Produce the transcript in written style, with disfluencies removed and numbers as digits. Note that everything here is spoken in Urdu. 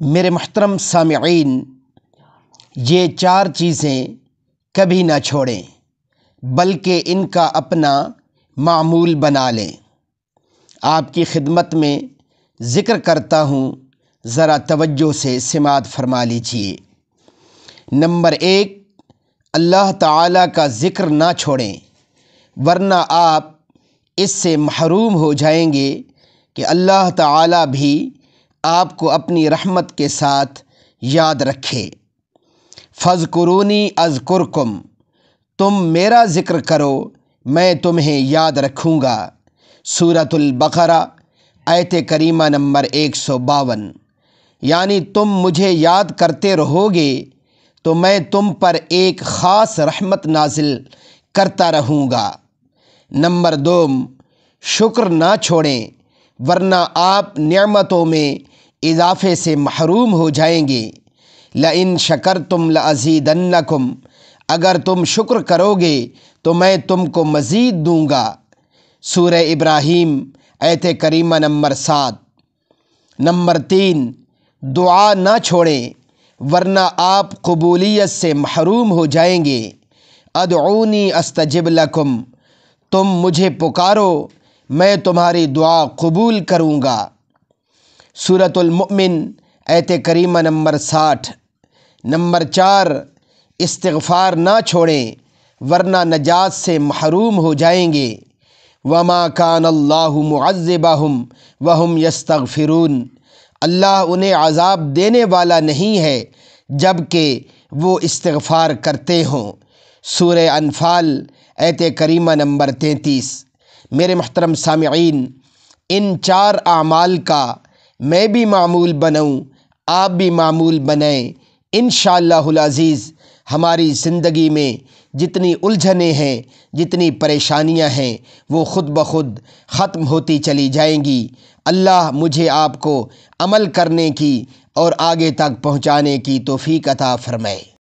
میرے محترم سامعین، یہ چار چیزیں کبھی نہ چھوڑیں بلکہ ان کا اپنا معمول بنا لیں۔ آپ کی خدمت میں ذکر کرتا ہوں، ذرا توجہ سے سماعت فرما لیجیے۔ نمبر 1، اللہ تعالیٰ کا ذکر نہ چھوڑیں، ورنہ آپ اس سے محروم ہو جائیں گے کہ اللہ تعالیٰ بھی آپ کو اپنی رحمت کے ساتھ یاد رکھے۔ فاذکرونی اذکرکم، تم میرا ذکر کرو میں تمہیں یاد رکھوں گا۔ سورۃ البقرہ آیت کریمہ نمبر 152۔ یعنی تم مجھے یاد کرتے رہو گے تو میں تم پر ایک خاص رحمت نازل کرتا رہوں گا۔ نمبر 2، شکر نہ چھوڑیں ورنہ آپ نعمتوں میں اضافے سے محروم ہو جائیں گے۔ لئن شکرتم لازیدنکم، اگر تم شکر کرو گے تو میں تم کو مزید دوں گا۔ سورہ ابراہیم آیت کریمہ نمبر 7۔ نمبر 3، دعا نہ چھوڑیں ورنہ آپ قبولیت سے محروم ہو جائیں گے۔ ادعونی استجب لکم، تم مجھے پکارو میں تمہاری دعا قبول کروں گا۔ سورۃ المؤمن آیت کریمہ نمبر 60۔ نمبر 4، استغفار نہ چھوڑیں ورنہ نجات سے محروم ہو جائیں گے۔ وما کان اللہ معذبہم وہم یستغفرون، اللہ انہیں عذاب دینے والا نہیں ہے جب کہ وہ استغفار کرتے ہوں۔ سورہ انفال آیت کریمہ نمبر 33۔ میرے محترم سامعین، ان چار اعمال کا میں بھی معمول بنوں، آپ بھی معمول بنائیں۔ انشاءاللہ العزیز ہماری زندگی میں جتنی الجھنیں ہیں، جتنی پریشانیاں ہیں، وہ خود بخود ختم ہوتی چلی جائیں گی۔ اللہ مجھے آپ کو عمل کرنے کی اور آگے تک پہنچانے کی توفیق عطا فرمائے۔